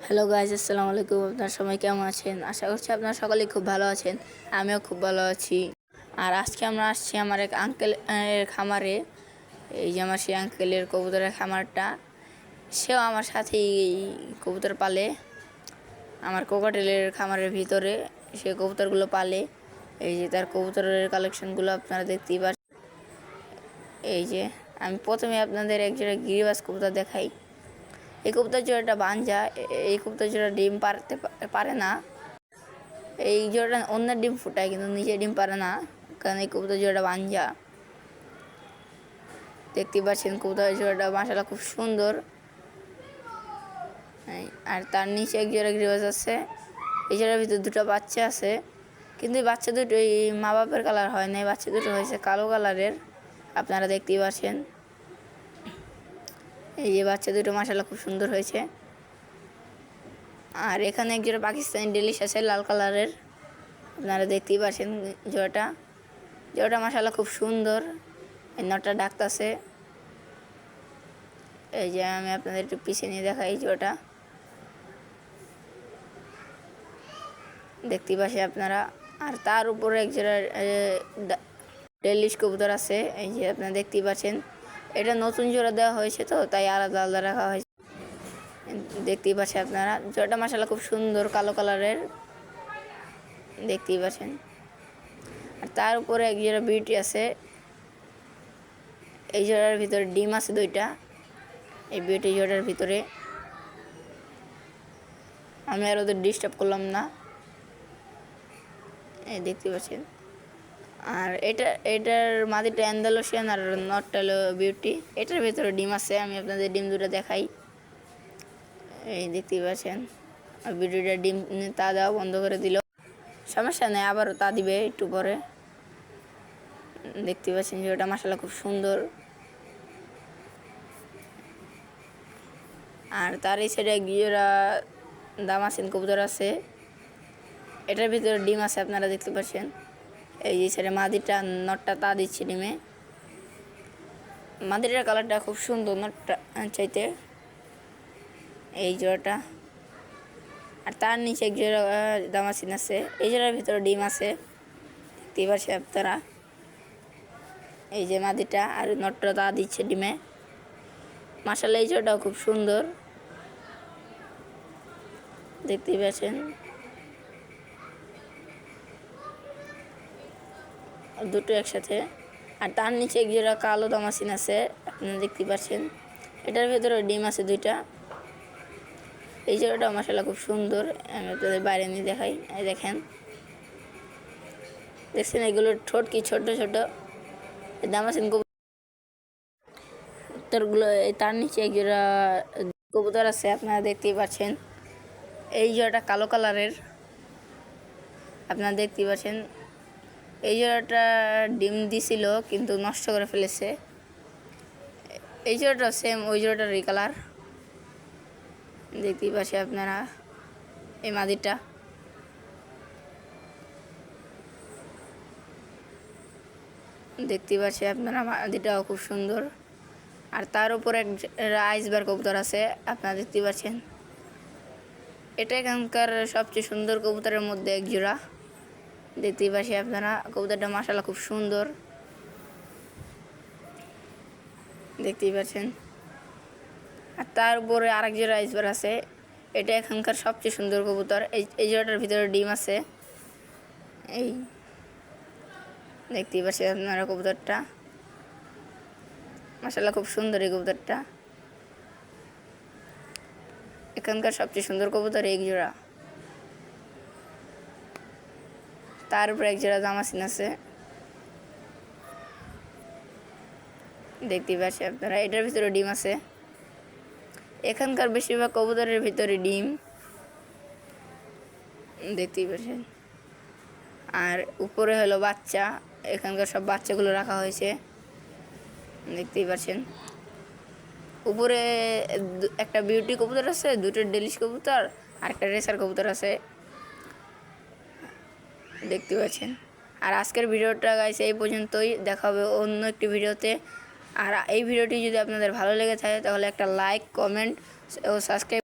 Hello guys, আসসালামু আলাইকুম। আপনার সবাই কেমন আছেন? আশা করছি আপনারা সকলেই খুব ভালো আছেন। আমিও খুব ভালো আছি। আর আজকে আমরা আসছি আমার এক আঙ্কেলের খামারে। এই যে আমার সেই আঙ্কেলের কবুতরের খামারটা, সেও আমার সাথেই কবুতর পালে। আমার কোকাটেলের খামারের ভিতরে সে কবুতরগুলো পালে। এই যে তার কবুতরের কালেকশনগুলো আপনারা দেখতেই পাচ্ছেন। এই যে আমি প্রথমে আপনাদের একজোড়া গিরিবাজ কবুতর দেখাই। এই কবুতর জোড়াটা বাঞ্জা। এই কবুতর জোড়া ডিম পারতে পারে না। এই জোড়াটা অন্যের ডিম ফুটায়, কিন্তু নিজে ডিম পারে না, কারণ এই কবুতর জোড়াটা বাঞ্জা। দেখতে পাচ্ছেন কবুতর জোড়াটা মাশাআল্লাহ খুব সুন্দর। আর তার নিচে এক জোড়া গিরিবাজ আছে। এই জোড়ার ভিতরে দুটো বাচ্চা আছে, কিন্তু এই বাচ্চা দুটো এই মা বাপের কালার হয় না, এই বাচ্চা দুটো হয়েছে কালো কালারের। আপনারা দেখতেই পাচ্ছেন। এই যে বাচ্চা দুটো মাশাআল্লাহ খুব সুন্দর হয়েছে। আর এখানে এক জোড়া পাকিস্তানি ডেলিশ আছে লাল কালারের। আপনারা দেখতেই পাচ্ছেন জোড়াটা মাশাআল্লাহ খুব সুন্দর। এই নটটা ডাকতেছে। এই যে আমি আপনাদের একটু পিছিয়ে নিয়ে দেখাই। জোড়াটা দেখতেই পাচ্ছেন আপনারা। আর তার উপরে এক জোড়া ডেলিশ কবুতর আছে। এই যে আপনারা দেখতেই পাচ্ছেন। এটা নতুন জোড়া দেওয়া হয়েছে, তো তাই আলাদা আলাদা রাখা হয়েছে। দেখতেই পাচ্ছেন আপনারা, জোড়াটা মাশাআল্লাহ খুব সুন্দর কালো কালারের। দেখতেই পাচ্ছেন। আর তার উপরে এক জোড়া বিউটি আছে। এই জোড়ার ভিতরে ডিম আছে দুইটা। এই বিউটি জোড়ার ভিতরে আমি আর ওদের ডিস্টার্ব করলাম না। এই দেখতে পাচ্ছেন। আর এটার মাদিটা অ্যান্ডালুসিয়ান আর নটটা হলো বিউটি। এটার ভিতরে ডিম আছে। আমি আপনাদের ডিম দুটো দেখাই। এই দেখতেই পাচ্ছেন। আর বিউটিটা ডিম তা দেওয়া বন্ধ করে দিল। সমস্যা নেই, আবারও তা দিবে একটু পরে। দেখতে পাচ্ছেন যে ওটা মাশাআল্লাহ খুব সুন্দর। আর তার এই সাইডে গিয়েরা দামাসিন কবুতর আছে। এটার ভিতরে ডিম আছে, আপনারা দেখতে পাচ্ছেন। এই যে সাইডে মাদিটা নটটা তা দিচ্ছে ডিমে। মাদিটার কালারটা খুব সুন্দর নটটা চাইতে, এই জোড়াটা। আর তার নিচে এক জোড়া দামাসিন আছে। এই জোড়ার ভিতরে ডিম আছে, দেখতেই পাচ্ছেন আপনারা। এই যে মাদিটা আর নটটা তা দিচ্ছে ডিমে। মাশাআল্লাহ এই জোড়াটাও খুব সুন্দর, দেখতেই পাচ্ছেন। দুটো একসাথে। আর তার নিচে এক জোড়া কালো দামাসিন আছে, আপনারা দেখতে পাচ্ছেন। এটার ভেতরে ডিম আছে দুইটা। এই জোড়াটা মাশাআল্লাহ খুব সুন্দর। আমি আপনাদের বাইরে নিয়ে দেখাই। এই দেখেন, দেখছেন এগুলোর ঠোঁট কি ছোট ছোট। দামাসিন কবুতরগুলো তার নিচে এক জোড়া কবুতর আছে, আপনারা দেখতেই পাচ্ছেন। এই জোড়াটা কালো কালারের, আপনারা দেখতেই পাচ্ছেন। এই জোড়াটা ডিম দিছিল, কিন্তু নষ্ট করে ফেলেছে। এই জোড়াটা সেম ওই জোড়াটার কালার, দেখতেই পাচ্ছেন আপনারা। এই মাদিটা দেখতেই পাচ্ছেন আপনারা, মাদিটাও খুব সুন্দর। আর তার উপর এক আইসবার কবুতর আছে, আপনারা দেখতে পাচ্ছেন। এটা এখানকার সবচেয়ে সুন্দর কবুতরের মধ্যে এক জোড়া, দেখতেই পাচ্ছেন আপনারা। কবুতরটা মাশাআল্লাহ খুব সুন্দর, দেখতেই পাচ্ছেন। আর তার উপরে আরেক জোড়া আইসবার আছে। এটা এখানকার সবচেয়ে সুন্দর কবুতর। এই জোড়াটার ভিতরে ডিম আছে। এই দেখতেই পাচ্ছেন আপনারা কবুতরটা, মাশাআল্লাহ খুব সুন্দর এই কবুতরটা। এখানকার সবচেয়ে সুন্দর কবুতর এক জোড়া। তার উপরে এক জোড়া দামাসিন আছে, দেখতেই পাচ্ছেন আপনারা। এটার ভিতরে ডিম আছে। এখানকার বেশিরভাগ কবুতরের ভিতরে ডিম, দেখতেই পাচ্ছেন। আর উপরে হলো বাচ্চা। এখানকার সব বাচ্চাগুলো রাখা হয়েছে, দেখতেই পাচ্ছেন। উপরে একটা বিউটি কবুতর আছে, দুটো ডেলিশ কবুতর আর একটা রেসার কবুতর আছে, দেখতে পাচ্ছেন। আর আজকের ভিডিওটা গাইস এই পর্যন্তই। দেখা হবে অন্য একটি ভিডিওতে। আর এই ভিডিওটি যদি আপনাদের ভালো লেগে থাকে, তাহলে একটা লাইক, কমেন্ট ও সাবস্ক্রাইব